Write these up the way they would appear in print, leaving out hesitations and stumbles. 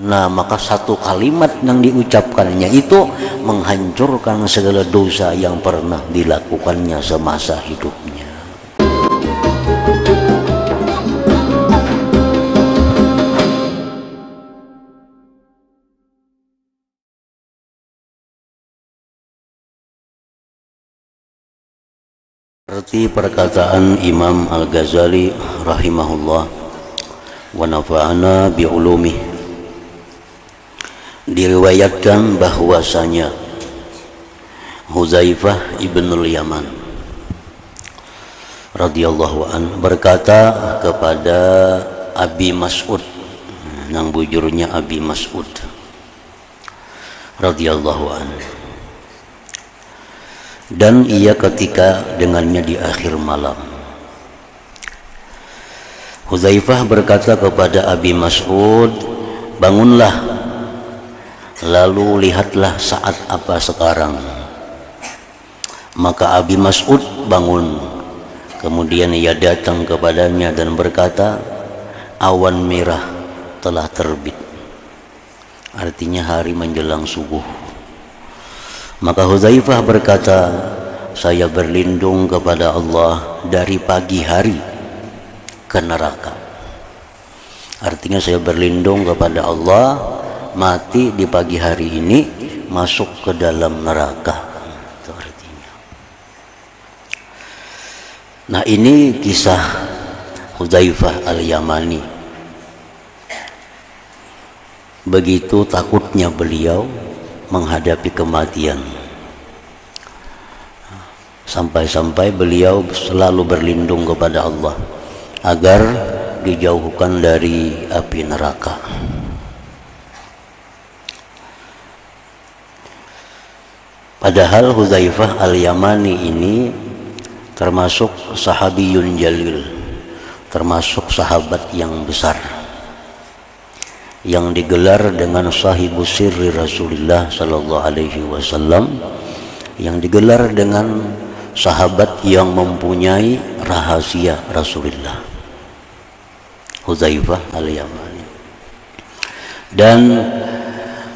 Nah, maka satu kalimat yang diucapkannya itu menghancurkan segala dosa yang pernah dilakukannya semasa hidupnya. Seperti perkataan Imam Al-Ghazali rahimahullah wa nafa'ana bi'ulumih, diriwayatkan bahwasanya Huzaifah ibnul Yaman radhiyallahu an berkata kepada Abi Mas'ud, nang bujurnya Abi Mas'ud radhiyallahu an, dan ia ketika dengannya di akhir malam. Huzaifah berkata kepada Abi Mas'ud, bangunlah, lalu lihatlah saat apa sekarang. Maka Abi Mas'ud bangun, kemudian ia datang kepadanya dan berkata, awan merah telah terbit, artinya hari menjelang subuh. Maka Huzaifah berkata, saya berlindung kepada Allah dari pagi hari ke neraka. Artinya saya berlindung kepada Allah mati di pagi hari ini, masuk ke dalam neraka. Itu artinya. Nah, ini kisah Huzaifah Al-Yamani. Begitu takutnya beliau menghadapi kematian, sampai-sampai beliau selalu berlindung kepada Allah agar dijauhkan dari api neraka. Padahal Huzaifah Al-Yamani ini termasuk sahabiyun jalil, termasuk sahabat yang besar, yang digelar dengan sahibu sirri Rasulullah sallallahu alaihi wasallam, yang digelar dengan sahabat yang mempunyai rahasia Rasulullah, Huzaifah Al-Yamani. Dan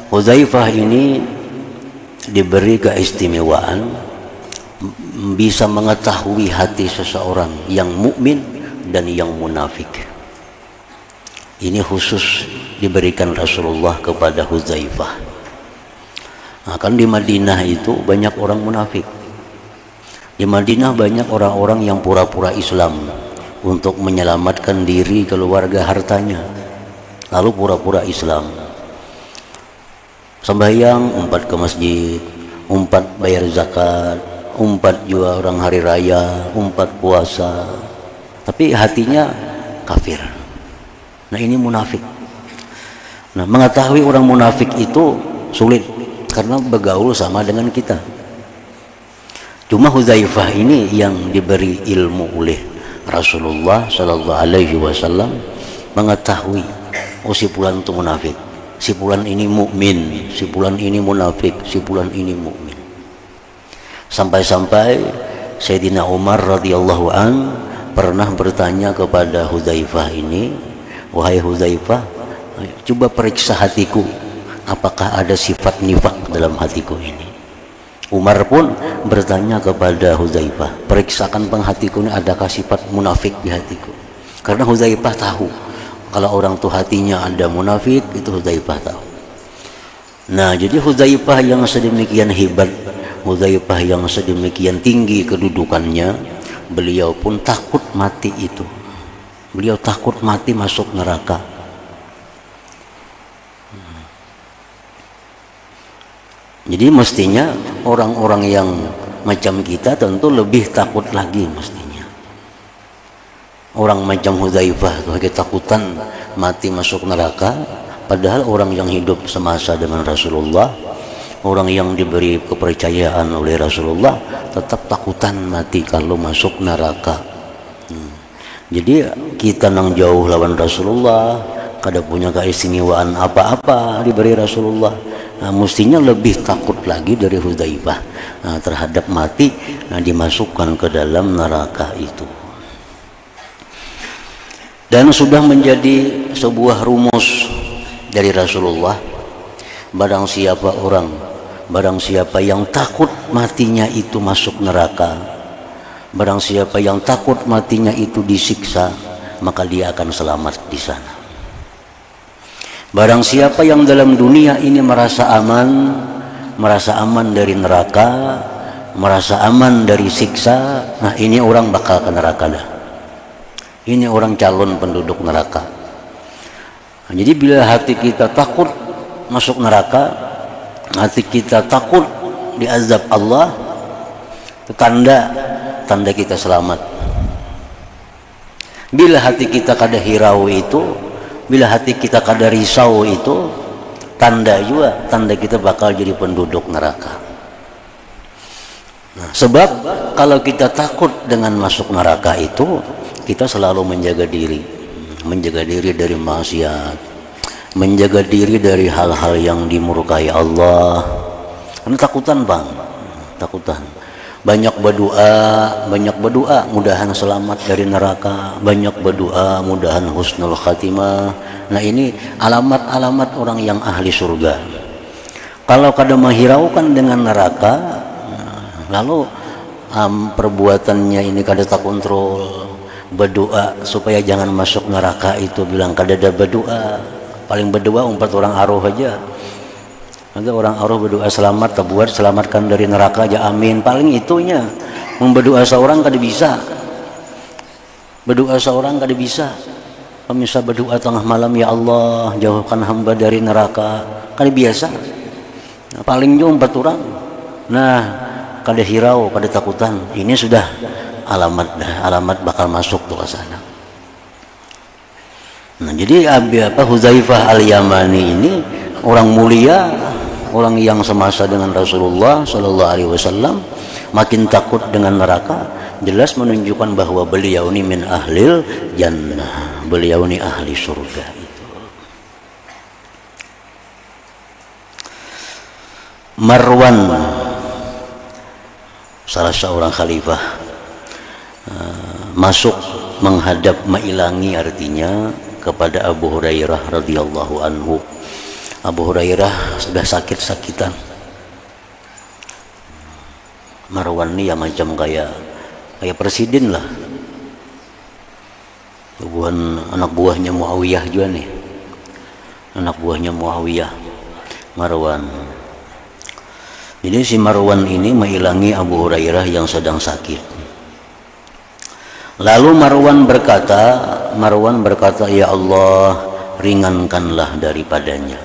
Huzaifah ini diberi keistimewaan bisa mengetahui hati seseorang yang mukmin dan yang munafik. Ini khusus diberikan Rasulullah kepada Huzaifah. Nah, kan di Madinah itu banyak orang munafik. Di Madinah banyak orang-orang yang pura-pura Islam untuk menyelamatkan diri, keluarga, hartanya, lalu pura-pura Islam. Sembahyang, umpat ke masjid, umpat bayar zakat, umpat juga orang hari raya, umpat puasa, tapi hatinya kafir. Nah, ini munafik. Nah, mengetahui orang munafik itu sulit karena bergaul sama dengan kita. Cuma Huzaifah ini yang diberi ilmu oleh Rasulullah sallallahu alaihi wasallam, mengetahui oh si fulan itu munafik, si fulan ini mukmin, si fulan ini munafik, si fulan ini mukmin. Sampai-sampai Sayyidina Umar radhiyallahu an pernah bertanya kepada Huzaifah ini, wahai Huzaifah, coba periksa hatiku, apakah ada sifat nifak dalam hatiku ini. Umar pun bertanya kepada Huzaifah, periksakan penghatiku ini adakah sifat munafik di hatiku. Karena Huzaifah tahu kalau orang tuh hatinya ada munafik, itu Huzaifah tahu. Nah, jadi Huzaifah yang sedemikian hebat, Huzaifah yang sedemikian tinggi kedudukannya, beliau pun takut mati itu. Beliau takut mati masuk neraka. Jadi mestinya orang-orang yang macam kita tentu lebih takut lagi mestinya. Orang macam Huzaifah itu ketakutan mati masuk neraka, padahal orang yang hidup semasa dengan Rasulullah, orang yang diberi kepercayaan oleh Rasulullah, tetap takutan mati kalau masuk neraka. Jadi kita nang jauh lawan Rasulullah, kada punya keistimewaan apa-apa diberi Rasulullah. Nah, mestinya lebih takut lagi dari Huzaifah terhadap mati, dimasukkan ke dalam neraka itu. Dan sudah menjadi sebuah rumus dari Rasulullah, barang siapa yang takut matinya itu masuk neraka, barang siapa yang takut matinya itu disiksa, maka dia akan selamat di sana. Barang siapa yang dalam dunia ini merasa aman dari neraka, merasa aman dari siksa, nah ini orang bakal ke neraka dah. Ini orang calon penduduk neraka. Nah, jadi bila hati kita takut masuk neraka, hati kita takut diazab Allah, itu tanda kita selamat. Bila hati kita kada hirau itu, bila hati kita kada risau itu, tanda kita bakal jadi penduduk neraka. Nah, sebab kalau kita takut dengan masuk neraka itu, kita selalu menjaga diri dari maksiat, menjaga diri dari hal-hal yang dimurkai Allah. Karena takutan bang, takutan. Banyak berdoa, mudahan selamat dari neraka. Banyak berdoa, mudahan husnul khatimah. Nah ini alamat-alamat orang yang ahli surga. Kalau kada menghiraukan dengan neraka, lalu perbuatannya ini kada tak kontrol. Berdoa supaya jangan masuk neraka itu bilang kada ada berdoa. Paling berdoa 4 orang aruh aja. Ada orang aruh berdoa selamat, terbuat selamatkan dari neraka aja, amin. Paling itunya. Berdoa seorang kada bisa. Berdoa seorang kada bisa. Pemirsa berdoa tengah malam, ya Allah jauhkan hamba dari neraka, kada biasa. Nah, paling jauh 4 orang. Nah, kada hirau, kada takutan. Ini sudah alamat bakal masuk tuh ke sana. Nah, jadi Hudzaifah Al-Yamani ini orang mulia, orang yang semasa dengan Rasulullah Shallallahu Alaihi Wasallam, makin takut dengan neraka, jelas menunjukkan bahwa beliau ini min ahlil jannah, beliau ini ahli surga itu. Marwan, salah seorang khalifah, masuk menghadap mailangi, artinya kepada Abu Hurairah radhiyallahu anhu. Abu Hurairah sudah sakit-sakitan. Marwan ini ya macam kayak presiden lah, anak buahnya Muawiyah juga nih, anak buahnya Muawiyah, Marwan. Jadi si Marwan ini mailangi Abu Hurairah yang sedang sakit. Lalu Marwan berkata, ya Allah, ringankanlah daripadanya.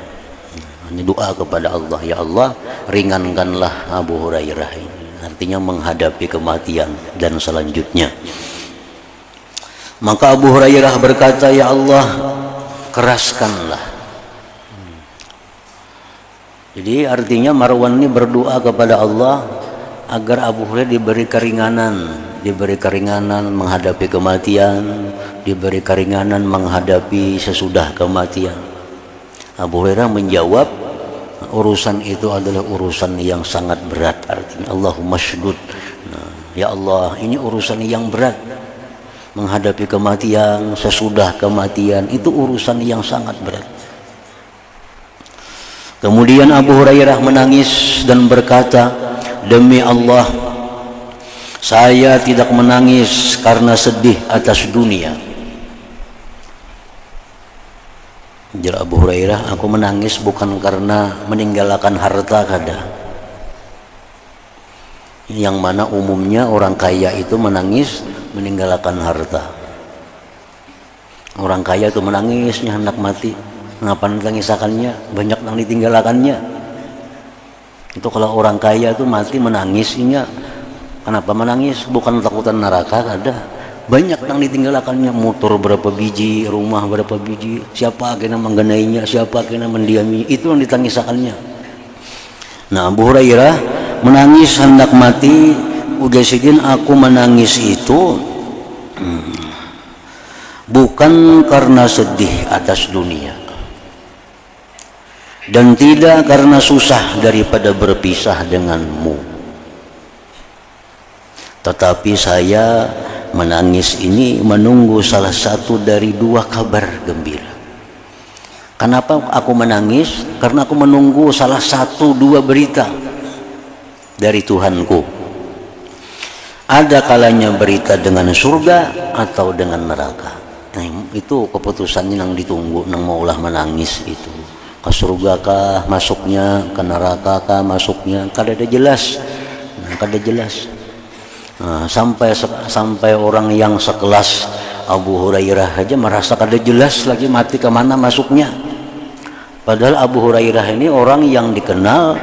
Ini doa kepada Allah, ya Allah, ringankanlah Abu Hurairah ini. Artinya menghadapi kematian dan selanjutnya. Maka Abu Hurairah berkata, ya Allah, keraskanlah. Jadi artinya Marwan ini berdoa kepada Allah agar Abu Hurairah diberi keringanan menghadapi kematian, diberi keringanan menghadapi sesudah kematian. Abu Hurairah menjawab, urusan itu adalah urusan yang sangat berat. Artinya Allahumma sydud. Nah, ya Allah, ini urusan yang berat. Menghadapi kematian, sesudah kematian, itu urusan yang sangat berat. Kemudian Abu Hurairah menangis dan berkata, demi Allah, saya tidak menangis karena sedih atas dunia. Jar Abu Hurairah, aku menangis bukan karena meninggalkan harta kada. Yang mana umumnya orang kaya itu menangis meninggalkan harta. Orang kaya itu menangisnya hendak mati. Kenapa nangisakannya? Banyak yang ditinggalkannya. Itu kalau orang kaya itu mati menangisnya. Kenapa menangis? Bukan takutan neraka kada. Banyak yang ditinggalkannya, motor berapa biji, rumah berapa biji, siapa kena menggenainya, siapa kena mendiami, itu yang ditangisakannya. Nah, Abu Hurairah menangis hendak mati. Ugasidin, aku menangis itu bukan karena sedih atas dunia, dan tidak karena susah daripada berpisah denganmu, tetapi saya menangis ini menunggu salah satu dari 2 kabar gembira. Kenapa aku menangis? Karena aku menunggu salah satu dua berita dari Tuhanku. Ada kalanya berita dengan surga atau dengan neraka. Nah, itu keputusannya yang ditunggu, yang maulah menangis itu. Ke surga kah masuknya, ke neraka kah masuknya, kada ada jelas. Kada jelas. Nah, sampai orang yang sekelas Abu Hurairah aja merasa kada jelas lagi mati kemana masuknya. Padahal Abu Hurairah ini orang yang dikenal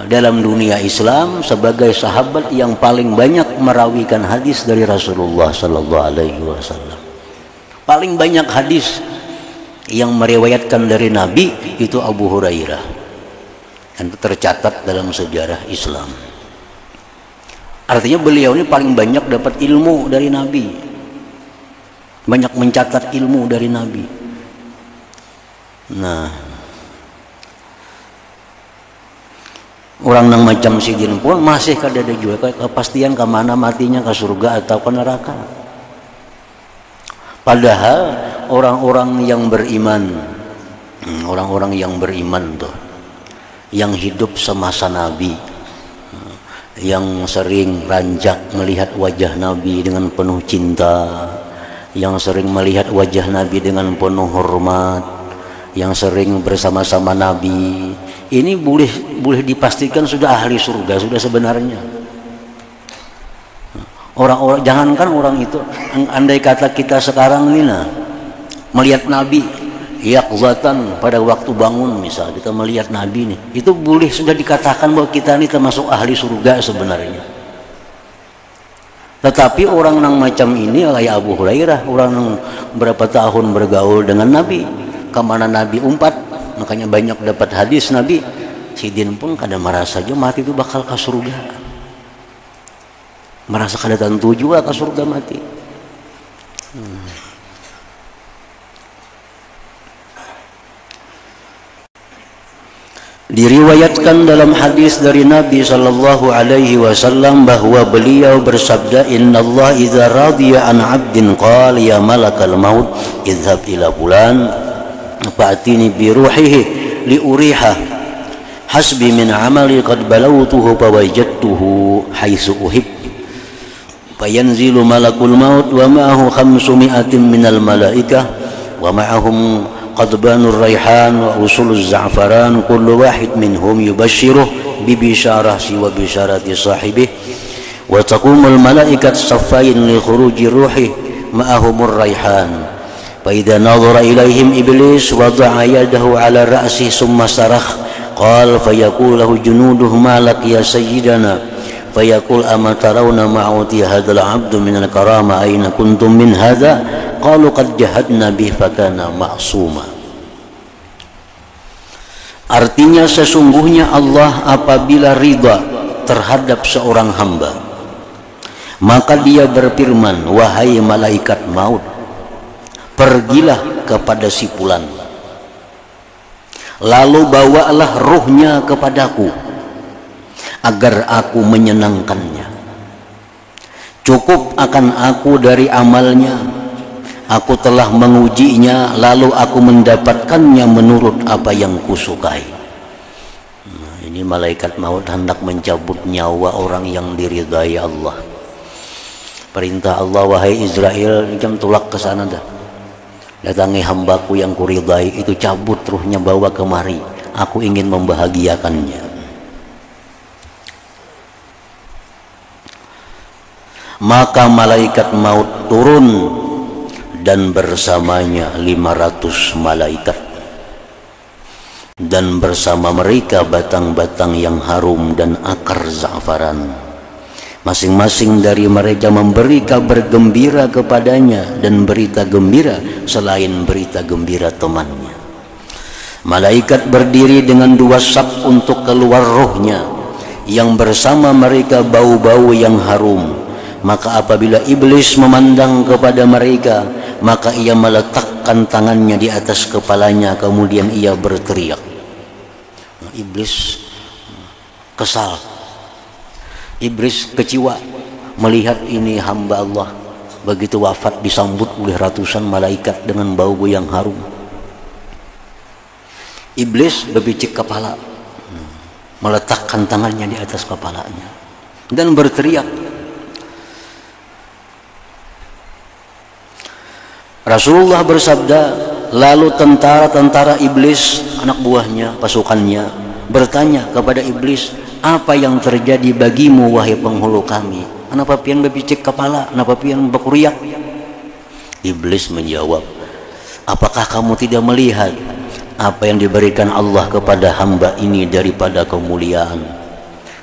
dalam dunia Islam sebagai sahabat yang paling banyak merawikan hadis dari Rasulullah Sallallahu Alaihi Wasallam. Paling banyak hadis yang meriwayatkan dari Nabi itu Abu Hurairah, dan tercatat dalam sejarah Islam. Artinya beliau ini paling banyak dapat ilmu dari Nabi, banyak mencatat ilmu dari Nabi. Nah, orang yang macam Sidin pun masih kada ada juga kepastian ke mana matinya, ke surga atau ke neraka. Padahal orang-orang yang beriman tuh, yang hidup semasa Nabi, yang sering ranjak melihat wajah Nabi dengan penuh cinta, yang sering melihat wajah Nabi dengan penuh hormat, yang sering bersama-sama Nabi, ini boleh dipastikan sudah ahli surga sudah sebenarnya. Orang-orang, jangankan orang itu, andai kata kita sekarang ini melihat Nabi yaqzatan pada waktu bangun, misal kita melihat Nabi nih, itu boleh sudah dikatakan bahwa kita ini termasuk ahli surga sebenarnya. Tetapi orang yang macam ini kayak Abu Hurairah, orang yang berapa tahun bergaul dengan Nabi, kemana Nabi umpat, makanya banyak dapat hadis Nabi. Sidin pun kadang merasa aja mati itu bakal ke surga, merasa kada tentu juga ke surga mati. Diriwayatkan dalam hadis dari Nabi Sallallahu Alaihi Wasallam bahwa beliau bersabda, Inna Allah idza radiya an abdin qala ya malakal maut idhab ila fulan fa'tini bi ruhihi li uriha hasbi min amali qad balawtuhu fawajadtuhu haitsu uhib fayanzilu malakul maut wa ma'ahu 500 minal malaikah wa ma'ahum qadbanur raihan wa usuluz za'faran kullu wahid minhum yubashshiruh bi bisyarati wa bisyarati sahibih wa taqumul malaikat saffain li khuruji ruhi ma'ahumur raihan fa idza nadhara ilaihim iblis wada'a yadahu ala ra'si summa sarakh qala fayaqulu lahu junuduhu malak ya sayyidana fayaqul ama tarawna ma'uti hadzal 'abdu min al-karama aina kuntum min hadza qalu qad jahadna bih fakana ma'suma. Artinya sesungguhnya Allah apabila ridha terhadap seorang hamba, maka dia berfirman, wahai malaikat maut, pergilah kepada si fulan, lalu bawalah ruhnya kepadaku agar aku menyenangkannya. Cukup akan aku dari amalnya, aku telah mengujinya, lalu aku mendapatkannya menurut apa yang kusukai. Nah, ini malaikat maut hendak mencabut nyawa orang yang diridai Allah. Perintah Allah, wahai Israel, jam tulak ke sana dah, datangi hambaku yang kuridai itu, cabut ruhnya, bawa kemari, aku ingin membahagiakannya. Maka malaikat maut turun dan bersamanya 500 malaikat, dan bersama mereka batang-batang yang harum dan akar za'faran. Masing-masing dari mereka memberi kabar gembira kepadanya dan berita gembira selain berita gembira temannya. Malaikat berdiri dengan 2 saf untuk keluar rohnya, yang bersama mereka bau-bau yang harum. Maka apabila iblis memandang kepada mereka, maka ia meletakkan tangannya di atas kepalanya, kemudian ia berteriak. Iblis kesal, iblis kecewa melihat ini hamba Allah begitu wafat disambut oleh ratusan malaikat dengan bau yang harum. Iblis bebicik kepala, meletakkan tangannya di atas kepalanya dan berteriak. Rasulullah bersabda, lalu tentara-tentara iblis, anak buahnya, pasukannya, bertanya kepada iblis, apa yang terjadi bagimu wahai penghulu kami? Kenapa pian bebicik kepala? Kenapa pian berkuriak? Iblis menjawab, apakah kamu tidak melihat apa yang diberikan Allah kepada hamba ini daripada kemuliaan?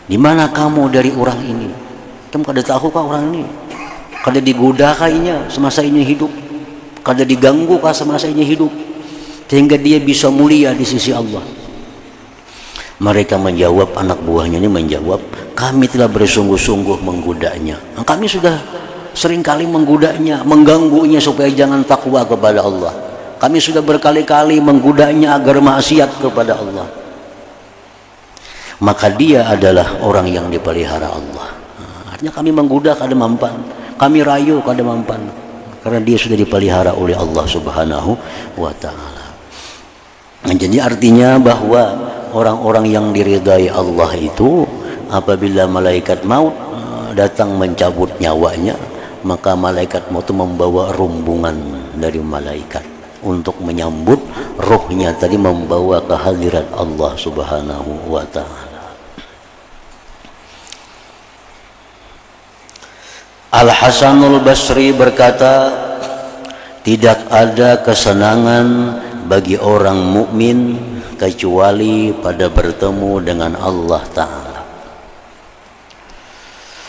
Di mana kamu dari orang ini? Kamu kada tahu kah orang ini? Kada digoda kayaknya semasa ini hidup, kada diganggu kah semasa ini hidup, sehingga dia bisa mulia di sisi Allah. Mereka menjawab, anak buahnya ini menjawab, kami telah bersungguh-sungguh menggodanya. Kami sudah seringkali menggodanya, mengganggunya supaya jangan takwa kepada Allah. Kami sudah berkali-kali menggodanya agar maksiat kepada Allah. Maka dia adalah orang yang dipelihara Allah. Artinya kami menggoda kada mampan, kami rayu kada mampan, karena dia sudah dipelihara oleh Allah Subhanahu wa ta'ala. Jadi artinya bahwa orang-orang yang diridai Allah itu apabila malaikat maut datang mencabut nyawanya, maka malaikat maut itu membawa rombongan dari malaikat untuk menyambut rohnya tadi, membawa ke hadirat Allah Subhanahu wa ta'ala. Al-Hasanul Basri berkata, tidak ada kesenangan bagi orang mukmin kecuali pada bertemu dengan Allah Ta'ala.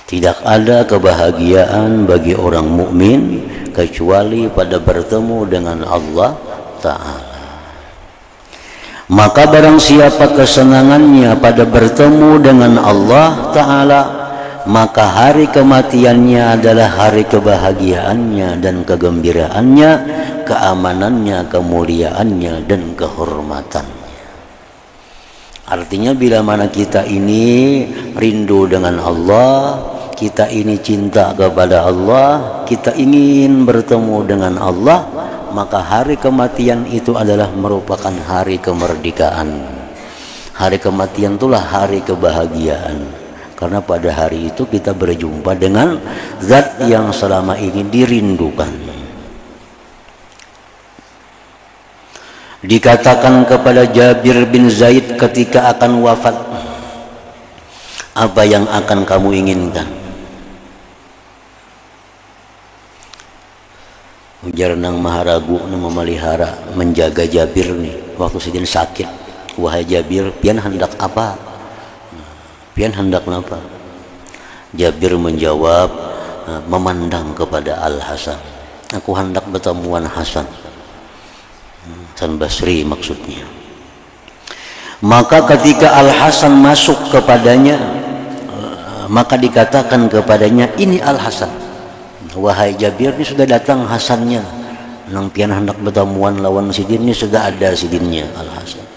Tidak ada kebahagiaan bagi orang mukmin kecuali pada bertemu dengan Allah Ta'ala. Maka barang siapa kesenangannya pada bertemu dengan Allah Ta'ala, maka hari kematiannya adalah hari kebahagiaannya dan kegembiraannya, keamanannya, kemuliaannya, dan kehormatannya. Artinya bila mana kita ini rindu dengan Allah, kita ini cinta kepada Allah, kita ingin bertemu dengan Allah, maka hari kematian itu adalah merupakan hari kemerdekaan. Hari kematian itulah hari kebahagiaan. Karena pada hari itu kita berjumpa dengan zat yang selama ini dirindukan. Dikatakan kepada Jabir bin Zaid ketika akan wafat, apa yang akan kamu inginkan? Ujar nang maharagu nang memelihara menjaga Jabir nih waktu sidin sakit. Wahai Jabir, pian hendak apa? Pian hendak apa? Jabir menjawab, memandang kepada Al-Hasan. Aku hendak bertemuan Hasan. Hasan Basri maksudnya. Maka ketika Al-Hasan masuk kepadanya, maka dikatakan kepadanya, ini Al-Hasan. Wahai Jabir, ini sudah datang Hasannya. Nang pian hendak bertemuan lawan sidin, ini sudah ada sidinnya Al-Hasan.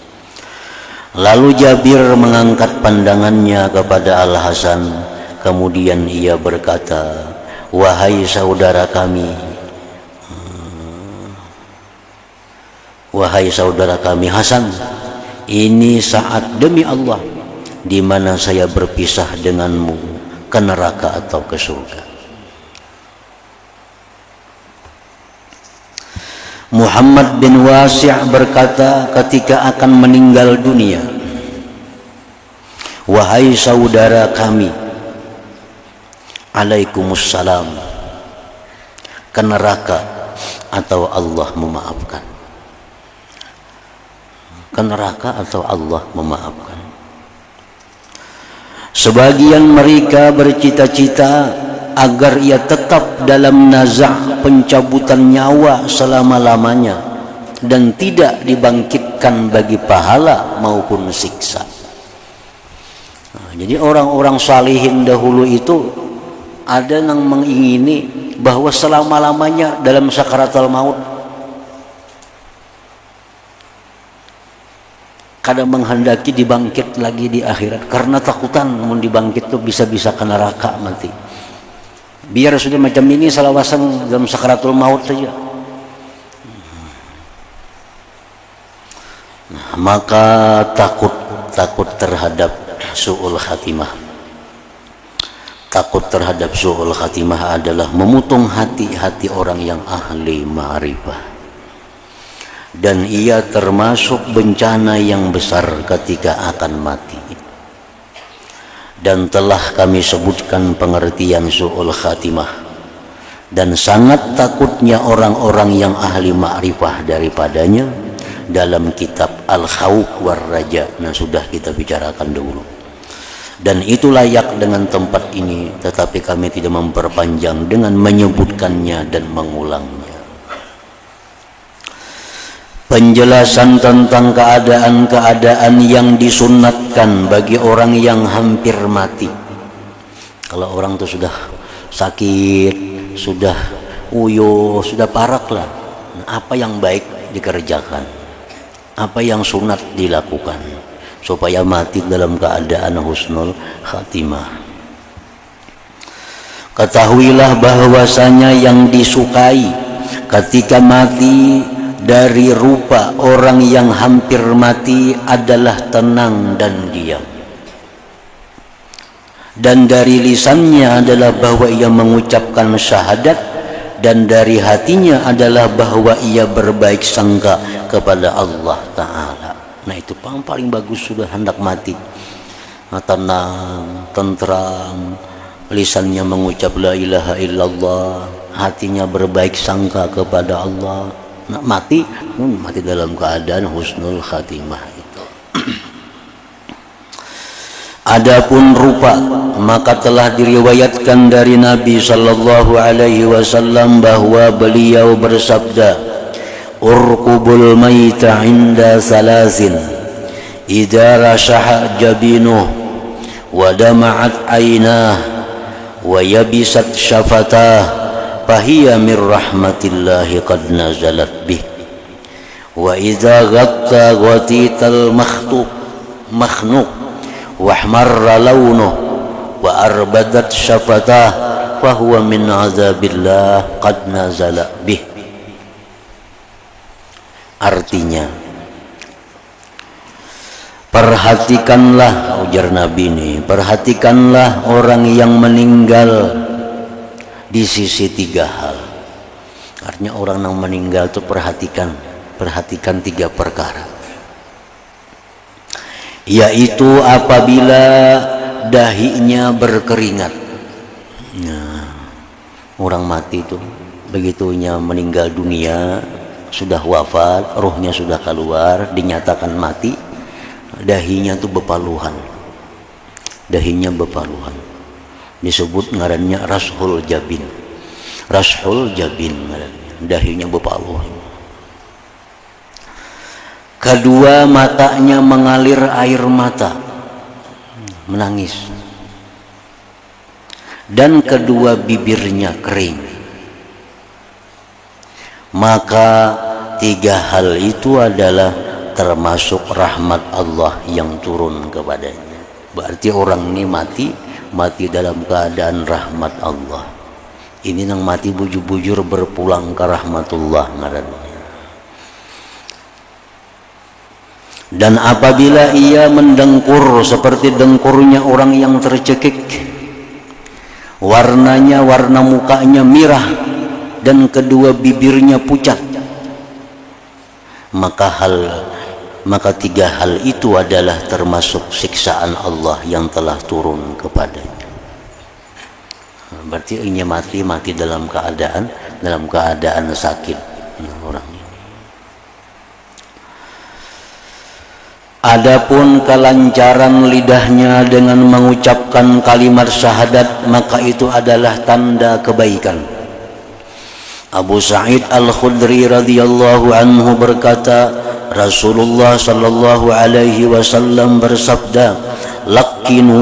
Lalu Jabir mengangkat pandangannya kepada Al-Hasan, kemudian ia berkata, wahai saudara kami, wahai saudara kami Hasan, ini saat demi Allah di mana saya berpisah denganmu ke neraka atau ke surga. Muhammad bin Wasi' berkata ketika akan meninggal dunia, wahai saudara kami, alaikumussalam, ke neraka atau Allah memaafkan. Ke neraka atau Allah memaafkan. Sebagian mereka bercita-cita agar ia tetap dalam nazak pencabutan nyawa selama-lamanya dan tidak dibangkitkan bagi pahala maupun siksa. Jadi orang-orang salihin dahulu itu ada yang mengingini bahwa selama-lamanya dalam sakaratul maut, kadang menghendaki dibangkit lagi di akhirat karena takutan namun dibangkit tuh bisa-bisa ke neraka mati. Biar sudah macam ini salawasan dalam sakaratul maut saja. Nah, Maka takut terhadap su'ul khatimah. Takut terhadap su'ul khatimah adalah memutung hati-hati orang yang ahli ma'rifah, dan ia termasuk bencana yang besar ketika akan mati. Dan telah kami sebutkan pengertian su'ul khatimah dan sangat takutnya orang-orang yang ahli ma'rifah daripadanya dalam kitab Al-Khawf war Raja. Nah, sudah kita bicarakan dulu. Dan itu layak dengan tempat ini, tetapi kami tidak memperpanjang dengan menyebutkannya dan mengulangnya. Penjelasan tentang keadaan-keadaan yang disunatkan bagi orang yang hampir mati. Kalau orang itu sudah sakit, sudah uyuh, sudah parak lah, apa yang baik dikerjakan, apa yang sunat dilakukan supaya mati dalam keadaan husnul khatimah. Ketahuilah bahwasanya yang disukai ketika mati dari rupa orang yang hampir mati adalah tenang dan diam, dan dari lisannya adalah bahwa ia mengucapkan syahadat, dan dari hatinya adalah bahwa ia berbaik sangka kepada Allah Ta'ala. Nah, itu paling bagus sudah hendak mati, tenang, tentram, lisannya mengucap la ilaha illallah, hatinya berbaik sangka kepada Allah. Nah, mati dalam keadaan husnul khatimah itu. Adapun rupa, maka telah diriwayatkan dari Nabi sallallahu alaihi wasallam bahwa beliau bersabda, urqubul maita inda salasin idza rashaha jabinuh wa dama'at aynah wa yabisat syafatah fahiya mir rahmatillahi qad nazalat bih, wa idza ghatta ghatital makhnuq wa ahmarra launuh wa arbadat syafatah fahuwa min azabillah qad nazala bih. Artinya, perhatikanlah, ujar Nabi ini, perhatikanlah orang yang meninggal di sisi tiga hal. Artinya orang yang meninggal itu perhatikan tiga perkara, yaitu apabila dahinya berkeringat. Nah, orang mati itu begitunya meninggal dunia, sudah wafat, ruhnya sudah keluar, dinyatakan mati, dahinya tuh bepaluhan, disebut ngarannya rashul jabin ngarannya, dahinya bepaluhan. Kedua, matanya mengalir air mata, menangis, dan kedua bibirnya kering. Maka tiga hal itu adalah termasuk rahmat Allah yang turun kepadanya. Berarti orang ini mati dalam keadaan rahmat Allah. Ini yang mati bujur-bujur berpulang ke rahmatullah ngarannya. Dan apabila ia mendengkur seperti dengkurnya orang yang tercekik, warna mukanya merah dan kedua bibirnya pucat, maka tiga hal itu adalah termasuk siksaan Allah yang telah turun kepadanya. Berarti ini mati dalam keadaan sakit orang. Adapun kelancaran lidahnya dengan mengucapkan kalimat syahadat, maka itu adalah tanda kebaikan. Abu Sa'id Al-Khudri radhiyallahu anhu berkata, Rasulullah sallallahu alaihi wasallam bersabda, "Laqinu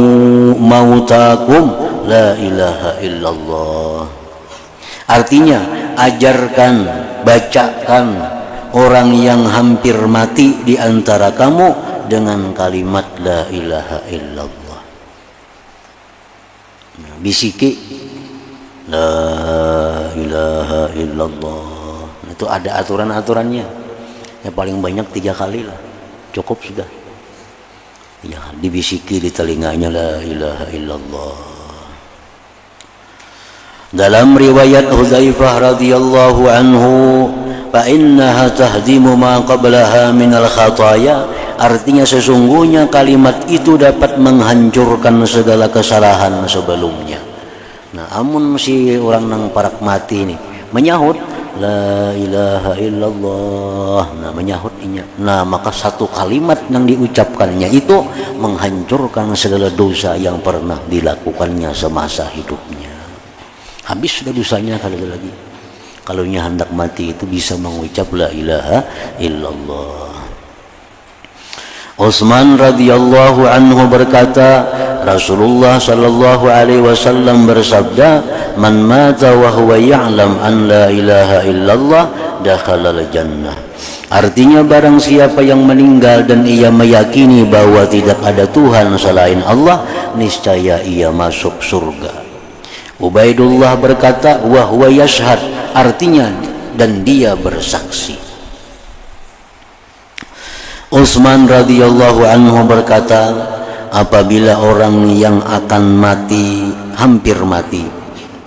mautakum la ilaha illallah." Artinya, ajarkan, bacakan orang yang hampir mati di antara kamu dengan kalimat la ilaha illallah. Nah, bisiki la ilaha illallah. Itu ada aturan-aturannya. Ya paling banyak 3 kali lah. cukup sudah. Ya, dibisiki di telinganya la ilaha illallah. Dalam riwayat Hudzaifah radhiyallahu anhu, fa innaha tahdimu ma qablaha minal khataya, artinya sesungguhnya kalimat itu dapat menghancurkan segala kesalahan sebelumnya. Nah, amun si orang nang parak mati ini menyahut la ilaha illallah, nah menyahutnya, nah maka satu kalimat yang diucapkannya itu menghancurkan segala dosa yang pernah dilakukannya semasa hidupnya. Habis sudah dosanya kali lagi. Kalau nya hendak mati itu bisa mengucap la ilaha illallah. Utsman radhiyallahu anhu berkata, Rasulullah sallallahu alaihi wasallam bersabda, "Man mata wa huwa ya'lam an la ilaha illallah dakhala al-jannah." Artinya barang siapa yang meninggal dan ia meyakini bahwa tidak ada Tuhan selain Allah, niscaya ia masuk surga. Ubaidullah berkata, "Wa huwa yashhad," artinya dan dia bersaksi. Utsman radhiyallahu anhu berkata, apabila orang yang akan mati hampir mati,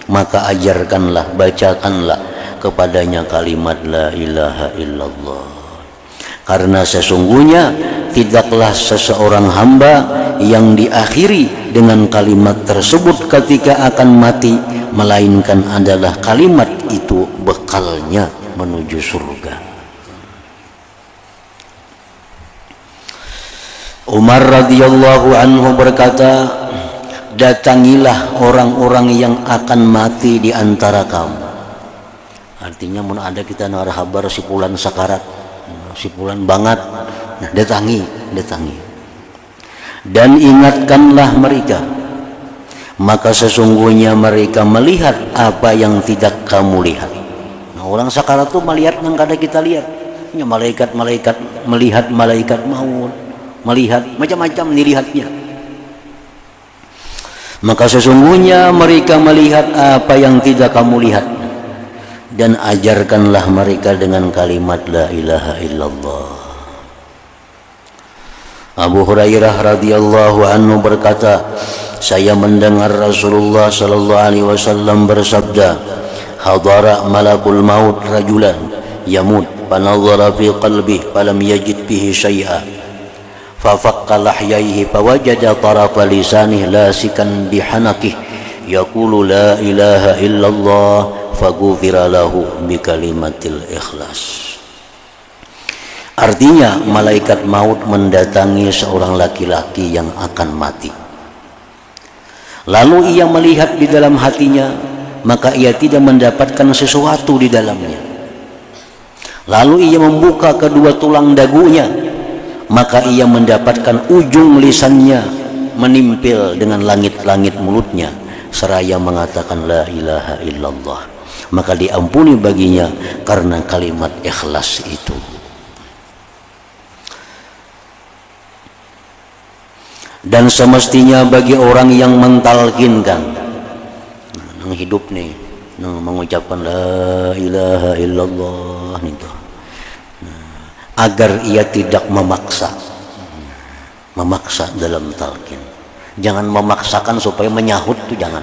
maka ajarkanlah, bacakanlah kepadanya kalimat la ilaha illallah. Karena sesungguhnya tidaklah seseorang hamba yang diakhiri dengan kalimat tersebut ketika akan mati, melainkan adalah kalimat itu bekalnya menuju surga. Umar radhiyallahu anhu berkata, datangilah orang-orang yang akan mati di antara kamu. Artinya mun ada kita nara kabar si fulan sakarat, si fulan banget, nah, datangi. Dan ingatkanlah mereka, maka sesungguhnya mereka melihat apa yang tidak kamu lihat. Nah, orang sakarat tuh melihat yang kada kita lihat. Ya, malaikat melihat malaikat maut, melihat macam-macam dilihatnya. Maka sesungguhnya mereka melihat apa yang tidak kamu lihat, dan ajarkanlah mereka dengan kalimat la ilaha illallah. Abu Hurairah radhiyallahu anhu berkata, saya mendengar Rasulullah sallallahu alaihi wasallam bersabda, hadara malakul maut rajulan yamut fanadhara fi qalbihi falam yajid bihi syai'a fafaqqa lahyaihi fawajada tarafa lisanihi lasikan bihanakih yaqulu la ilaha illallah faghufira lahu bikalimatil ikhlas. Artinya malaikat maut mendatangi seorang laki-laki yang akan mati, lalu ia melihat di dalam hatinya, maka ia tidak mendapatkan sesuatu di dalamnya. Lalu ia membuka kedua tulang dagunya, maka ia mendapatkan ujung lisannya menimpil dengan langit-langit mulutnya seraya mengatakan la ilaha illallah, maka diampuni baginya karena kalimat ikhlas itu. Dan semestinya bagi orang yang mentalkinkan nang hidup nih, nang mengucapkan la ilaha illallah itu, agar ia tidak memaksa dalam talqin. Jangan memaksakan supaya menyahut tuh, jangan.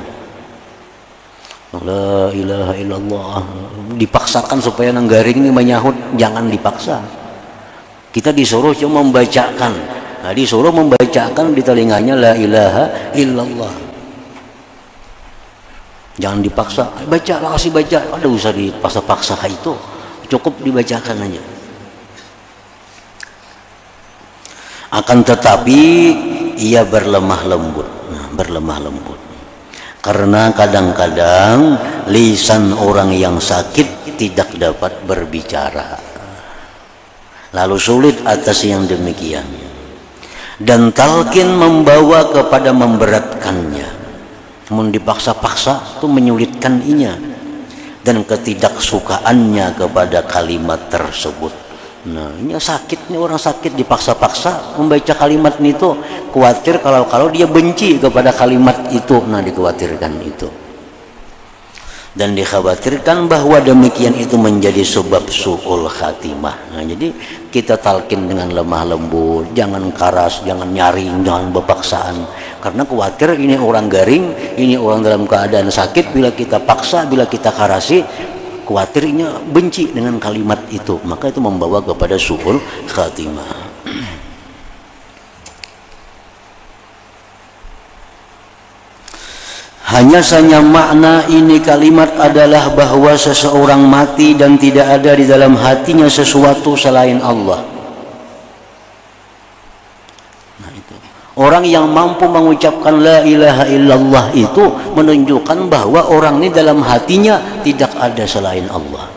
La ilaha illallah dipaksakan supaya nang garing ini menyahut, jangan dipaksa. Kita disuruh cuma membacakan. Nah, disuruh membacakan di telinganya la ilaha illallah. Jangan dipaksa, baca, kasih baca. Ada usah dipaksa-paksa itu. Cukup dibacakan aja. Akan tetapi ia berlemah lembut. Nah, berlemah lembut. Karena kadang-kadang lisan orang yang sakit tidak dapat berbicara. Lalu sulit atas yang demikian. Dan talqin membawa kepada memberatkannya. Namun dipaksa-paksa itu menyulitkan inya dan ketidaksukaannya kepada kalimat tersebut. Nah, ini sakitnya orang sakit dipaksa-paksa membaca kalimat itu, khawatir kalau dia benci kepada kalimat itu, nah dikhawatirkan itu. dan dikhawatirkan bahwa demikian itu menjadi sebab su'ul khatimah. Nah, jadi kita talkin dengan lemah lembut, jangan keras, jangan nyaring, jangan berpaksaan, karena khawatir ini orang garing, ini orang dalam keadaan sakit. Bila kita paksa, bila kita karasi, khawatirnya benci dengan kalimat itu, maka itu membawa kepada su'ul khatimah. Hanya saja makna ini kalimat adalah bahwa seseorang mati dan tidak ada di dalam hatinya sesuatu selain Allah. Nah, itu. Orang yang mampu mengucapkan la ilaha illallah itu menunjukkan bahwa orang ini dalam hatinya tidak ada selain Allah.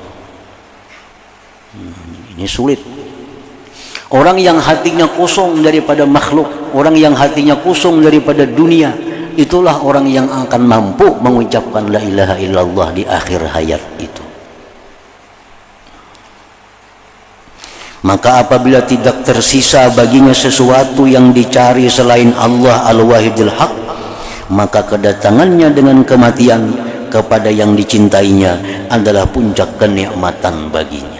Ini sulit. Orang yang hatinya kosong daripada makhluk, orang yang hatinya kosong daripada dunia, itulah orang yang akan mampu mengucapkan la ilaha illallah di akhir hayat itu. Maka apabila tidak tersisa baginya sesuatu yang dicari selain Allah al-wahidul haq, maka kedatangannya dengan kematian kepada yang dicintainya adalah puncak kenikmatan baginya.